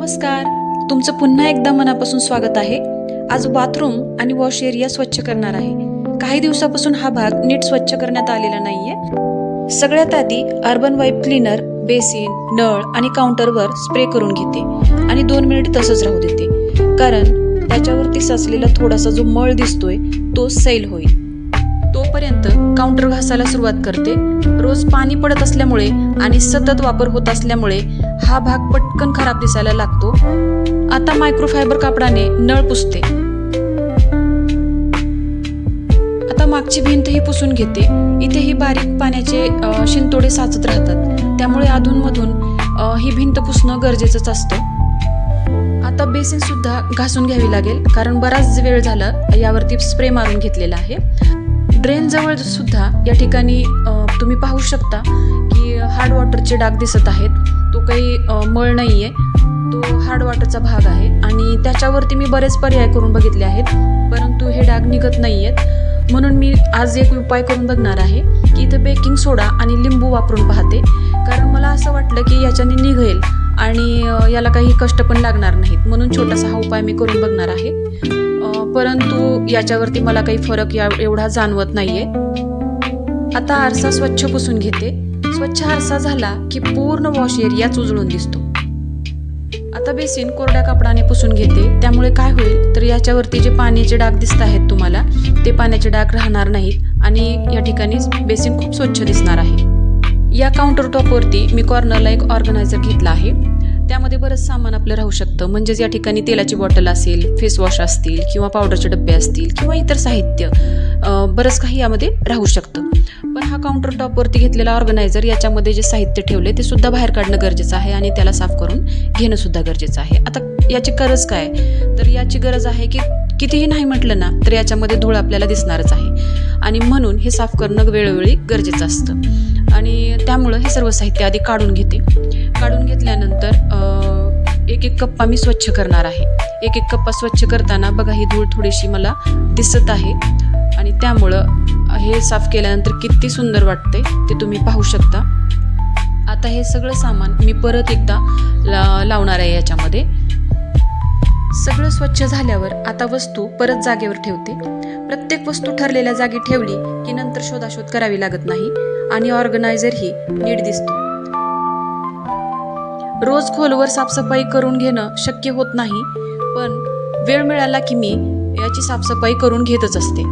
नमस्कार, तुमचं पुन्हा एकदा मनापासून स्वागत आहे। आज बाथरूम आणि वॉश एरिया स्वच्छ करणार आहे। काही दिवसापासून हा भाग नीट स्वच्छ करण्यात आलेला नाहीये। सगळ्यात आधी अर्बन वाइप क्लीनर बेसिन, नळ आणि काउंटरवर स्प्रे करून घेते आणि 2 मिनिट तसंच राहू देते, कारण त्याच्यावरती साचलेला थोडासा जो मळ दिसतोय तो सैल होईल। तोपर्यंत काउंटर घासायला सुरुवात करते। रोज पाणी पडत असल्यामुळे आणि सतत वापर होत असल्यामुळे हा भाग पटकन खराब दिसायला लागतो। आता मायक्रोफायबर कापडाने नळ पुसते। आता मागची भिंत ही पुसून घेते। इथेही बारीक पाण्याचे शिंतोडे साचत राहतात, त्यामुळे अधूनमधून ही भिंत पुसणं गरजेचंच असतं। आता बेसिन सुद्धा घासून घ्यावी लागेल, कारण बराच वेळ झाला यावरती स्प्रे मारून घेतलेला आहे। ड्रेन जवळ सुद्धा या ठिकाणी तुम्ही पाहू शकता की हार्ड वॉटरचे डाग दिसत आहेत। तो काही मळ नाहीये, तो हार्ड वॉटरचा भाग आहे आणि त्याच्यावरती मी बरेच पर्याय करून बघितले आहेत, परंतु हे डाग निघत नाहीयेत। म्हणून मी आज एक उपाय करून बघणार आहे की इथे बेकिंग सोडा आणि लिंबू वापरून पाहते, कारण मला असं वाटलं की याच्याने निघेल आणि याला काही कष्ट पण लागणार नाहीत, म्हणून छोटासा हा उपाय मी करून बघणार आहे। परंतु याच्यावरती मला काही फरक एवढा जाणवत नाहीये। आता आरसा स्वच्छ पुसून घेते। स्वच्छ आरसा झाला की पूर्ण वॉश एरियाच उजळून दिसतो। आता बेसिन कोरड्या कापडाने पुसून घेते, त्यामुळे काय होईल तर याच्यावरती जे पाण्याचे डाग दिसत आहेत तुम्हाला, ते पाण्याचे डाग राहणार नाहीत आणि या ठिकाणी बेसिन खूप स्वच्छ दिसणार आहे। या काउंटर टॉपवरती मी कॉर्नरला एक ऑर्गनायझर घेतला आहे। त्यामध्ये बरंच सामान आपलं राहू शकतं, म्हणजेच या ठिकाणी तेलाची बॉटल असेल, फेस वॉश असतील किंवा पावडरचे डबे असतील किंवा इतर साहित्य बरंच काही यामध्ये राहू शकतं। पण हा काउंटर टॉपवरती घेतलेला ऑर्गनायझर, याच्यामध्ये जे साहित्य ठेवले ते सुद्धा बाहेर काढणं गरजेचं आहे आणि त्याला साफ करून घेणं सुद्धा गरजेचं आहे। आता याची गरज काय, तर याची गरज आहे की कितीही नाही म्हटलं ना तर याच्यामध्ये धूळ आपल्याला दिसणारच आहे आणि म्हणून हे साफ करणं वेळोवेळी गरजेचं असतं आणि त्यामुळं हे सर्व साहित्य आधी काढून घेते। काढून घेतल्यानंतर एक एक कप्पा मी स्वच्छ करणार आहे। एक एक कप्पा स्वच्छ करताना बघा ही धूळ थोडीशी मला दिसत आहे आणि त्यामुळं हे साफ केल्यानंतर किती सुंदर वाटते ते तुम्ही पाहू शकता। आता हे सगळं सामान मी परत एकदा लावणार आहे याच्यामध्ये। सगळं स्वच्छ झाल्यावर आता वस्तू परत जागेवर ठेवते। प्रत्येक वस्तू ठरलेल्या जागी ठेवली की नंतर शोधाशोध करावी लागत नाही आणि ऑर्गनायझर ही नीट दिसतो। रोज खोलवर साफसफाई करून घेणं शक्य होत नाही, पण वेळ मिळाला की मी याची साफसफाई करून घेतच असते।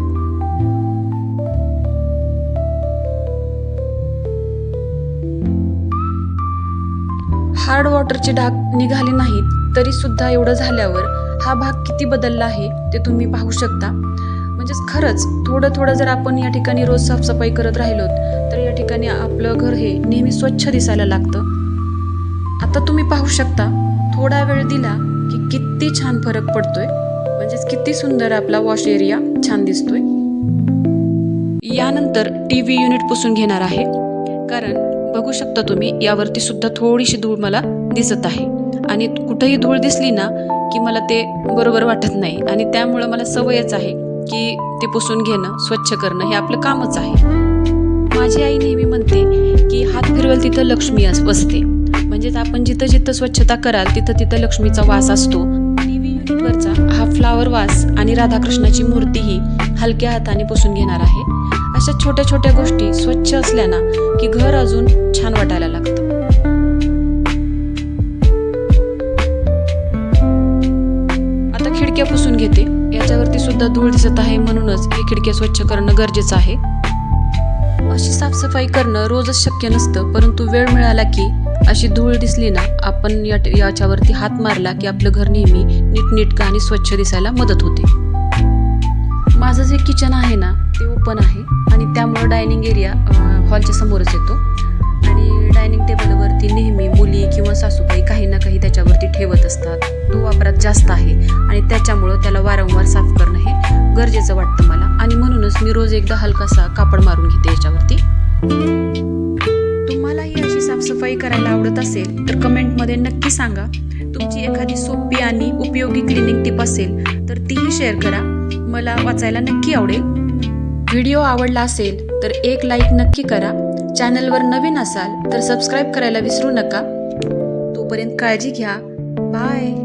हार्ड वॉटरचे डाग निघाले नाहीत तरी सुद्धा एवढं झाल्यावर हा भाग किती बदलला आहे ते तुम्ही पाहू शकता। म्हणजेच खरंच थोडं थोडं जर आपण या ठिकाणी रोज साफसफाई करत राहिलो तर या ठिकाणी आपलं घर हे नेहमी स्वच्छ दिसायला लागतं। आता तुम्ही पाहू शकता, थोडा वेळ दिला की किती छान फरक पडतोय, म्हणजेच किती सुंदर आपला वॉश एरिया छान दिसतोय। यानंतर टीव्ही युनिट पुसून घेणार आहे, कारण बघू शकता तुम्ही यावरती सुद्धा थोडीशी धूळ मला दिसत आहे आणि कुठेही धूळ दिसली ना की मला ते बरोबर वाटत नाही आणि त्यामुळं मला सवयच आहे की ते पुसून घेणं, स्वच्छ करणं हे आपलं कामच आहे। माझी आई नेहमी म्हणते की हात फिरवेल तिथं लक्ष्मी बसते, म्हणजेच आपण जिथं जिथं स्वच्छता कराल तिथं तिथं लक्ष्मीचा वास असतो। टीव्ही युनिटवरचा हा फ्लावर वास आणि राधाकृष्णाची मूर्तीही हलक्या हाताने पुसून घेणार आहे। अशा छोट्या छोट्या गोष्टी स्वच्छ असल्या ना की घर अजून छान वाटायला लागतं। आता खिडक्या पुसून घेते। याच्यावरती सुद्धा धूळ दिसत आहे, म्हणूनच हे खिडक्या स्वच्छ करणं गरजेचं आहे। अशी साफसफाई करणं रोजच शक्य नसतं, परंतु वेळ मिळाला की अशी धूळ दिसली ना आपण याच्यावरती हात मारला की आपलं घर नेहमी नीटनेटकं आणि स्वच्छ दिसायला मदत होते। माझं जे किचन आहे ना ते ओपन आहे आणि त्यामुळं डायनिंग एरिया हॉलच्या समोरच येतो आणि डायनिंग टेबलवरती नेहमी मुली किंवा सासूबाई काही ना काही त्याच्यावरती ठेवत असतात। तो वापरात जास्त आहे आणि त्याच्यामुळं त्याला वारंवार साफ करणं हे गरजेचं वाटतं मला आणि म्हणूनच मी रोज एकदा हलकासा कापड मारून घेते याच्यावरती। तुम्हालाही अशी साफसफाई करायला आवडत असेल तर कमेंटमध्ये नक्की सांगा। तुमची एखादी सोपी आणि उपयोगी क्लिनिंग टिप असेल तर तीही शेअर करा, मला वाचायला नक्की आवडेल। व्हिडिओ आवडला असेल तर एक लाईक नक्की करा। चॅनलवर नवीन असाल तर सबस्क्राईब करायला विसरू नका। तोपर्यंत काळजी घ्या। बाय.